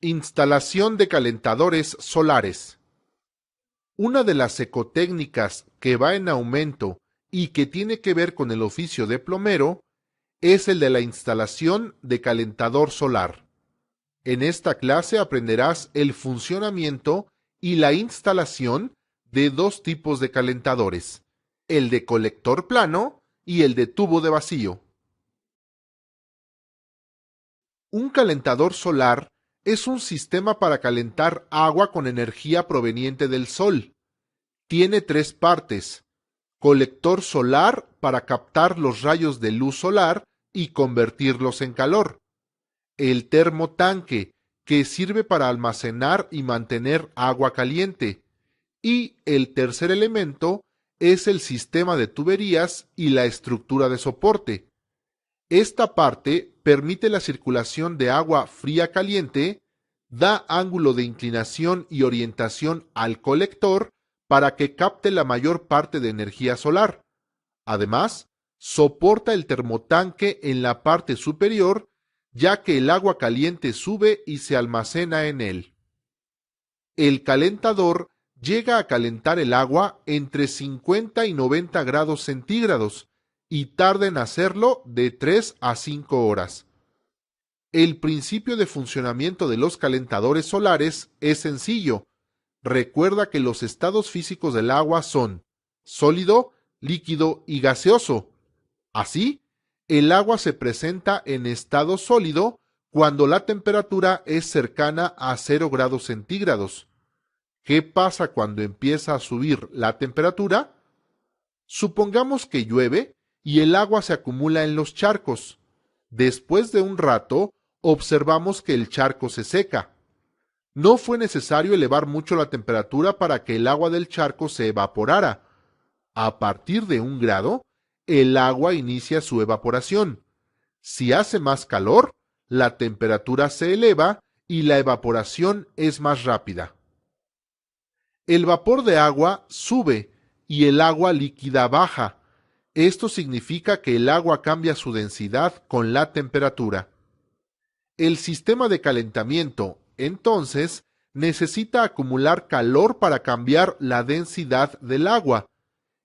Instalación de calentadores solares. Una de las ecotécnicas que va en aumento y que tiene que ver con el oficio de plomero es el de la instalación de calentador solar. En esta clase aprenderás el funcionamiento y la instalación de dos tipos de calentadores, el de colector plano y el de tubo de vacío. Un calentador solar es un sistema para calentar agua con energía proveniente del sol. Tiene tres partes: colector solar para captar los rayos de luz solar y convertirlos en calor; el termotanque, que sirve para almacenar y mantener agua caliente; y el tercer elemento es el sistema de tuberías y la estructura de soporte. Esta parte permite la circulación de agua fría caliente, da ángulo de inclinación y orientación al colector para que capte la mayor parte de energía solar. Además, soporta el termotanque en la parte superior, ya que el agua caliente sube y se almacena en él. El calentador llega a calentar el agua entre 50 y 90 grados centígrados y tarda en hacerlo de 3 a 5 horas. El principio de funcionamiento de los calentadores solares es sencillo. Recuerda que los estados físicos del agua son sólido, líquido y gaseoso. Así, el agua se presenta en estado sólido cuando la temperatura es cercana a 0 grados centígrados. ¿Qué pasa cuando empieza a subir la temperatura? Supongamos que llueve y el agua se acumula en los charcos. Después de un rato, observamos que el charco se seca. No fue necesario elevar mucho la temperatura para que el agua del charco se evaporara. A partir de 1 grado, el agua inicia su evaporación. Si hace más calor, la temperatura se eleva y la evaporación es más rápida. El vapor de agua sube y el agua líquida baja. Esto significa que el agua cambia su densidad con la temperatura. El sistema de calentamiento, entonces, necesita acumular calor para cambiar la densidad del agua.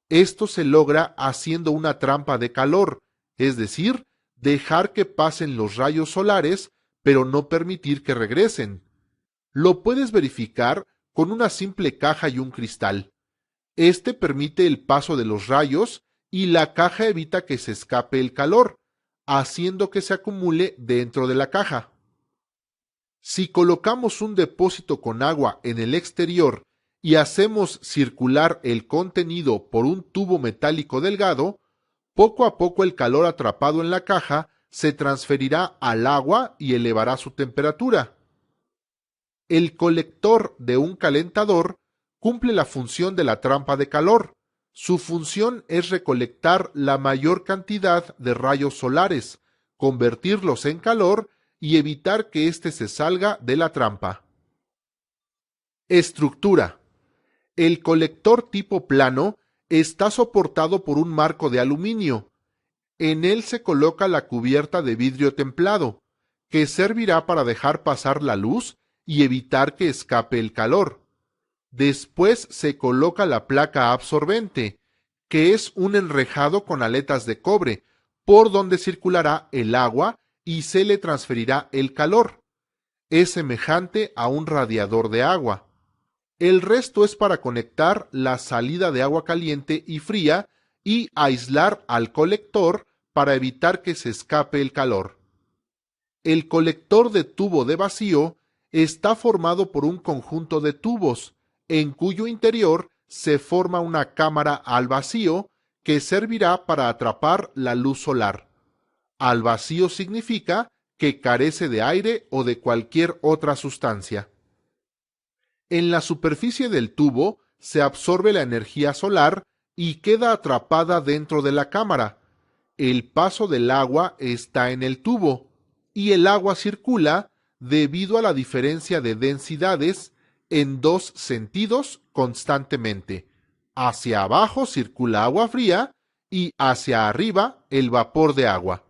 Esto se logra haciendo una trampa de calor, es decir, dejar que pasen los rayos solares, pero no permitir que regresen. Lo puedes verificar con una simple caja y un cristal. Este permite el paso de los rayos y la caja evita que se escape el calor, haciendo que se acumule dentro de la caja. Si colocamos un depósito con agua en el exterior y hacemos circular el contenido por un tubo metálico delgado, poco a poco el calor atrapado en la caja se transferirá al agua y elevará su temperatura. El colector de un calentador cumple la función de la trampa de calor. Su función es recolectar la mayor cantidad de rayos solares, convertirlos en calor y evitar que éste se salga de la trampa. Estructura. El colector tipo plano está soportado por un marco de aluminio. En él se coloca la cubierta de vidrio templado, que servirá para dejar pasar la luz y evitar que escape el calor. Después se coloca la placa absorbente, que es un enrejado con aletas de cobre, por donde circulará el agua y se le transferirá el calor. Es semejante a un radiador de agua. El resto es para conectar la salida de agua caliente y fría y aislar al colector para evitar que se escape el calor. El colector de tubo de vacío está formado por un conjunto de tubos, en cuyo interior se forma una cámara al vacío que servirá para atrapar la luz solar. Al vacío significa que carece de aire o de cualquier otra sustancia. En la superficie del tubo se absorbe la energía solar y queda atrapada dentro de la cámara. El paso del agua está en el tubo y el agua circula debido a la diferencia de densidades en dos sentidos constantemente. Hacia abajo circula agua fría y hacia arriba el vapor de agua.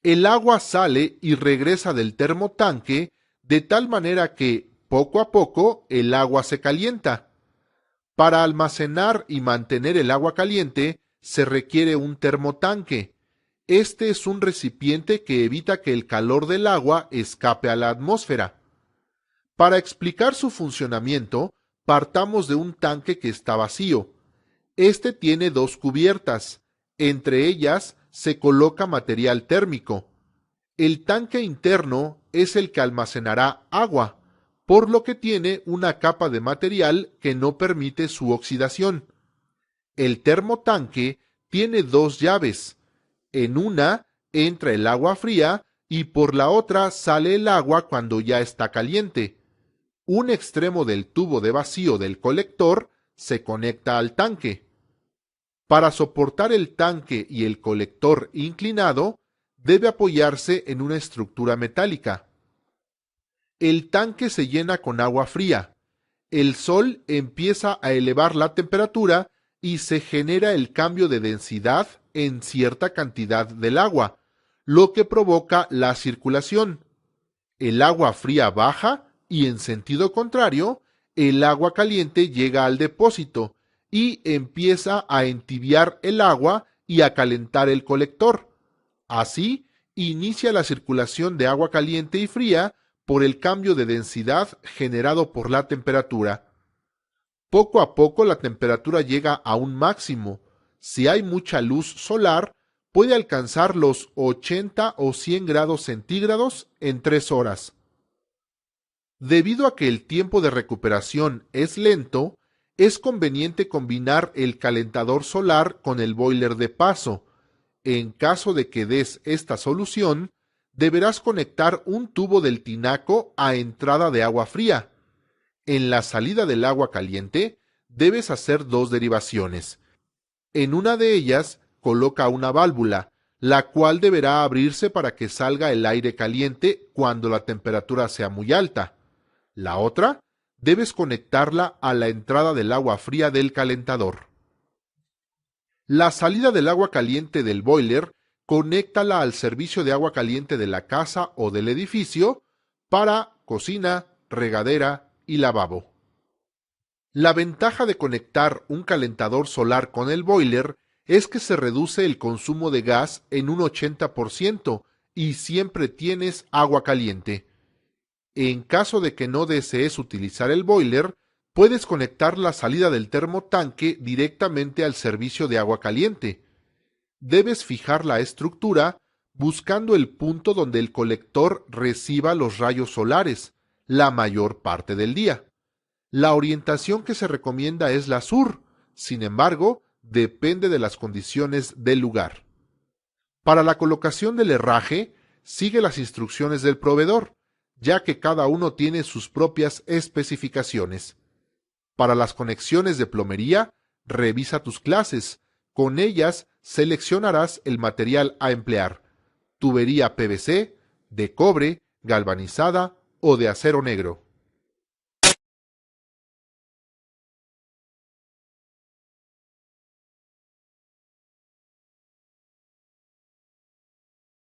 El agua sale y regresa del termotanque de tal manera que, poco a poco, el agua se calienta. Para almacenar y mantener el agua caliente, se requiere un termotanque. Este es un recipiente que evita que el calor del agua escape a la atmósfera. Para explicar su funcionamiento, partamos de un tanque que está vacío. Este tiene dos cubiertas. Entre ellas se coloca material térmico. El tanque interno es el que almacenará agua, por lo que tiene una capa de material que no permite su oxidación. El termotanque tiene dos llaves. En una entra el agua fría y por la otra sale el agua cuando ya está caliente. Un extremo del tubo de vacío del colector se conecta al tanque. Para soportar el tanque y el colector inclinado, debe apoyarse en una estructura metálica. El tanque se llena con agua fría. El sol empieza a elevar la temperatura y se genera el cambio de densidad en cierta cantidad del agua, lo que provoca la circulación. El agua fría baja y en sentido contrario, el agua caliente llega al depósito y empieza a entibiar el agua y a calentar el colector. Así, inicia la circulación de agua caliente y fría por el cambio de densidad generado por la temperatura. Poco a poco la temperatura llega a un máximo. Si hay mucha luz solar, puede alcanzar los 80 o 100 grados centígrados en 3 horas. Debido a que el tiempo de recuperación es lento, es conveniente combinar el calentador solar con el boiler de paso. En caso de que des esta solución, deberás conectar un tubo del tinaco a entrada de agua fría. En la salida del agua caliente, debes hacer dos derivaciones. En una de ellas, coloca una válvula, la cual deberá abrirse para que salga el aire caliente cuando la temperatura sea muy alta. La otra, debes conectarla a la entrada del agua fría del calentador. La salida del agua caliente del boiler, conéctala al servicio de agua caliente de la casa o del edificio para cocina, regadera y lavabo. La ventaja de conectar un calentador solar con el boiler es que se reduce el consumo de gas en un 80% y siempre tienes agua caliente. En caso de que no desees utilizar el boiler, puedes conectar la salida del termotanque directamente al servicio de agua caliente. Debes fijar la estructura buscando el punto donde el colector reciba los rayos solares la mayor parte del día. La orientación que se recomienda es la sur, sin embargo, depende de las condiciones del lugar. Para la colocación del herraje, sigue las instrucciones del proveedor, ya que cada uno tiene sus propias especificaciones. Para las conexiones de plomería, revisa tus clases. Con ellas seleccionarás el material a emplear: tubería PVC, de cobre, galvanizada o de acero negro.